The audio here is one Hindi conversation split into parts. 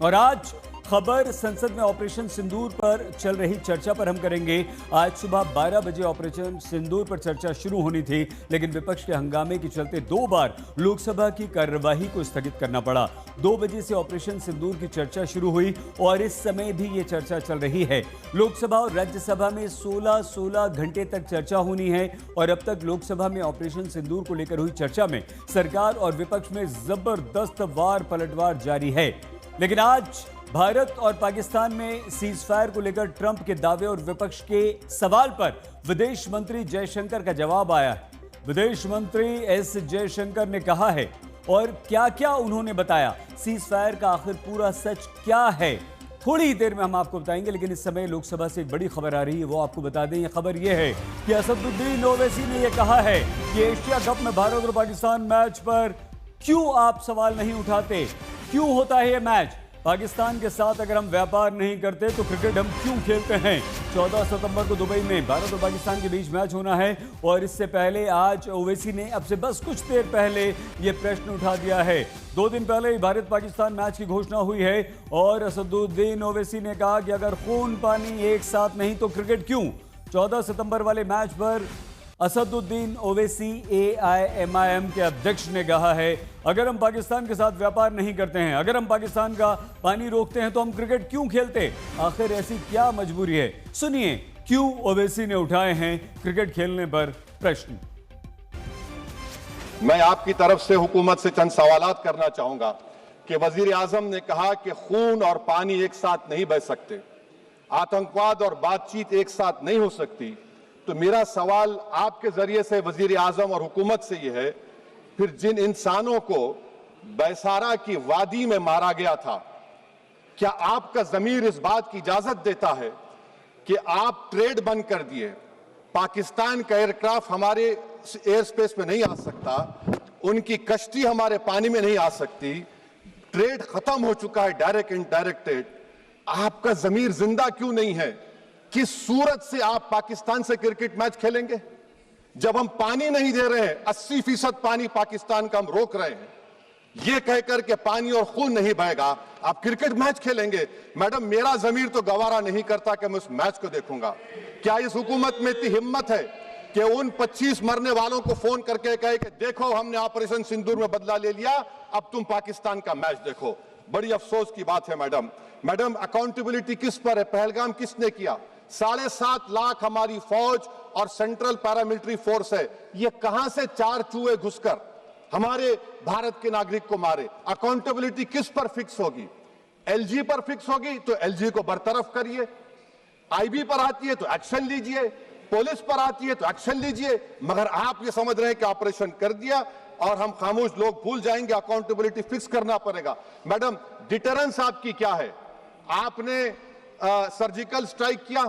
और आज खबर संसद में ऑपरेशन सिंदूर पर चल रही चर्चा पर हम करेंगे। आज सुबह 12 बजे ऑपरेशन सिंदूर पर चर्चा शुरू होनी थी, लेकिन विपक्ष के हंगामे के चलते 2 बार लोकसभा की कार्यवाही को स्थगित करना पड़ा। 2 बजे से ऑपरेशन सिंदूर की चर्चा शुरू हुई और इस समय भी ये चर्चा चल रही है। लोकसभा और राज्यसभा में 16 घंटे तक चर्चा होनी है और अब तक लोकसभा में ऑपरेशन सिंदूर को लेकर हुई चर्चा में सरकार और विपक्ष में जबरदस्त वार पलटवार जारी है। लेकिन आज भारत और पाकिस्तान में सीज फायर को लेकर ट्रंप के दावे और विपक्ष के सवाल पर विदेश मंत्री जयशंकर का जवाब आया है। विदेश मंत्री एस जयशंकर ने कहा है और क्या क्या उन्होंने बताया, सीज फायर का आखिर पूरा सच क्या है, थोड़ी ही देर में हम आपको बताएंगे। लेकिन इस समय लोकसभा से एक बड़ी खबर आ रही है, वो आपको बता दें। ये खबर ये है कि असदुद्दीन ओवैसी ने यह कहा है कि एशिया कप में भारत और पाकिस्तान मैच पर क्यों आप सवाल नहीं उठाते, क्यों होता है ये मैच, पाकिस्तान के साथ अगर हम व्यापार नहीं करते तो क्रिकेट हम क्यों खेलते हैं। 14 सितंबर को दुबई में भारत और पाकिस्तान के बीच मैच होना है और इससे पहले आज ओवैसी ने अब से बस कुछ देर पहले ये प्रश्न उठा दिया है। 2 दिन पहले ही भारत पाकिस्तान मैच की घोषणा हुई है और असदुद्दीन ओवैसी ने कहा कि अगर खून पानी एक साथ नहीं तो क्रिकेट क्यों। 14 सितंबर वाले मैच पर असदुद्दीन ओवैसी AIMIM के अध्यक्ष ने कहा है, अगर हम पाकिस्तान के साथ व्यापार नहीं करते हैं, अगर हम पाकिस्तान का पानी रोकते हैं तो हम क्रिकेट क्यों खेलते। आखिर ऐसी क्या मजबूरी है, सुनिए क्यों ओवैसी ने उठाए हैं क्रिकेट खेलने पर प्रश्न। मैं आपकी तरफ से हुकूमत से चंद सवालात करना चाहूंगा कि वजीर आजम ने कहा कि खून और पानी एक साथ नहीं बह सकते, आतंकवाद और बातचीत एक साथ नहीं हो सकती। तो मेरा सवाल आपके जरिए से वजीर आजम और हुकूमत से यह है, फिर जिन इंसानों को बैसारा की वादी में मारा गया था, क्या आपका जमीर इस बात की इजाजत देता है कि आप ट्रेड बंद कर दिए, पाकिस्तान का एयरक्राफ्ट हमारे एयर स्पेस में नहीं आ सकता, उनकी कश्ती हमारे पानी में नहीं आ सकती, ट्रेड खत्म हो चुका है डायरेक्ट इनडायरेक्टेड, आपका जमीर जिंदा क्यों नहीं है? किस सूरत से आप पाकिस्तान से क्रिकेट मैच खेलेंगे जब हम पानी नहीं दे रहे हैं? 80% पानी पाकिस्तान का हम रोक रहे हैं, यह कहकर के पानी और खून नहीं बहेगा, आप क्रिकेट मैच खेलेंगे। मैडम, मेरा जमीर तो गवारा नहीं करता कि मैं उस मैच को देखूंगा। क्या इस हुकूमत में इतनी हिम्मत है कि उन 25 मरने वालों को फोन करके कहे कि देखो हमने ऑपरेशन सिंदूर में बदला ले लिया, अब तुम पाकिस्तान का मैच देखो? बड़ी अफसोस की बात है मैडम, अकाउंटेबिलिटी किस पर है? पहलगाम किसने किया? 7.5 लाख हमारी फौज और सेंट्रल पैरामिलिट्री फोर्स है, ये कहां से 4 चूहे घुसकर हमारे भारत के नागरिक को मारे? अकाउंटेबिलिटी किस पर फिक्स होगी? LG पर फिक्स होगी तो LG को बरतरफ करिए, IB पर आती है तो एक्शन लीजिए, पुलिस पर आती है तो एक्शन लीजिए, मगर आप ये समझ रहे हैं कि ऑपरेशन कर दिया और हम खामोश लोग भूल जाएंगे, अकाउंटेबिलिटी फिक्स करना पड़ेगा। मैडम, डिटरेंस आपकी क्या है? आपने सर्जिकल स्ट्राइक किया,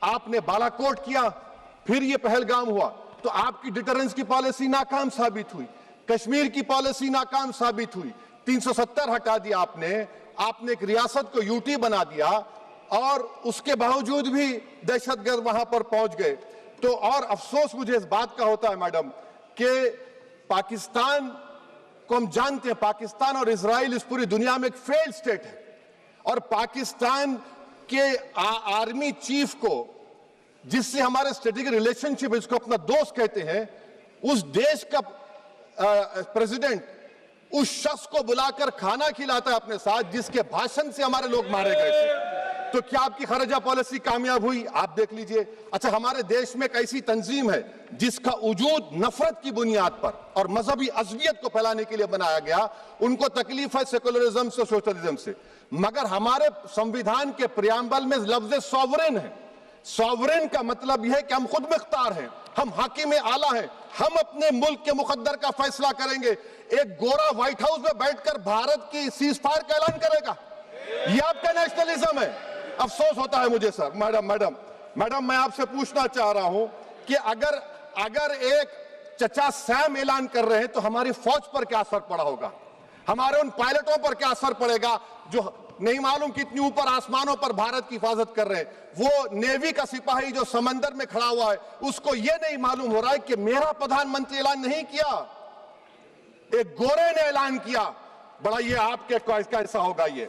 आपने बालाकोट किया, फिर ये पहलगाम हुआ, तो आपकी डिटरेंस की पॉलिसी नाकाम साबित हुई, कश्मीर की पॉलिसी नाकाम साबित हुई, 370 हटा दिया आपने एक रियासत को UT बना दिया और उसके बावजूद भी दहशतगर्द वहां पर पहुंच गए। तो और अफसोस मुझे इस बात का होता है मैडम कि पाकिस्तान को हम जानते हैं, पाकिस्तान और इजराइल इस पूरी दुनिया में एक फेल्ड स्टेट है और पाकिस्तान के आर्मी चीफ को, जिससे हमारे स्ट्रेटेजिक रिलेशनशिप, इसको अपना दोस्त कहते हैं, उस देश का प्रेसिडेंट उस शख्स को बुलाकर खाना खिलाता है अपने साथ जिसके भाषण से हमारे लोग मारे गए थे। तो क्या आपकी खर्जा पॉलिसी कामयाब हुई? आप देख लीजिए। अच्छा, हमारे देश में एक ऐसी तंजीम है जिसका वजूद नफरत की बुनियाद पर और मजहबी अज़वियत को फैलाने के लिए बनाया गया, उनको तकलीफ है सेकुलरिज्म से, सोशलिज्म से, मगर हमारे संविधान के प्रियम्बल में लफ्ज सॉवरेन है। सॉवरेन का मतलब यह है कि हम खुद मुख्तार हैं, हम हाकिम आला हैं, हम अपने मुल्क के मुकद्दर का फैसला करेंगे। एक गोरा व्हाइट हाउस में बैठकर भारत की सीज फायर का ऐलान करेगा, यह आपका नेशनलिज्म है? अफसोस होता है मुझे सर। मैडम, मैं आपसे पूछना चाह रहा हूं कि अगर एक चचा सैम ऐलान कर रहे हैं तो हमारी फौज पर क्या असर पड़ा होगा, हमारे उन पायलटों पर क्या असर पड़ेगा जो नहीं मालूम कितनी ऊपर आसमानों पर भारत की हिफाजत कर रहे हैं? वो नेवी का सिपाही जो समंदर में खड़ा हुआ है, उसको यह नहीं मालूम हो रहा है कि मेरा प्रधानमंत्री ऐलान नहीं किया, एक गोरे ने ऐलान किया। बड़ा ये आपके कैसा होगा ये?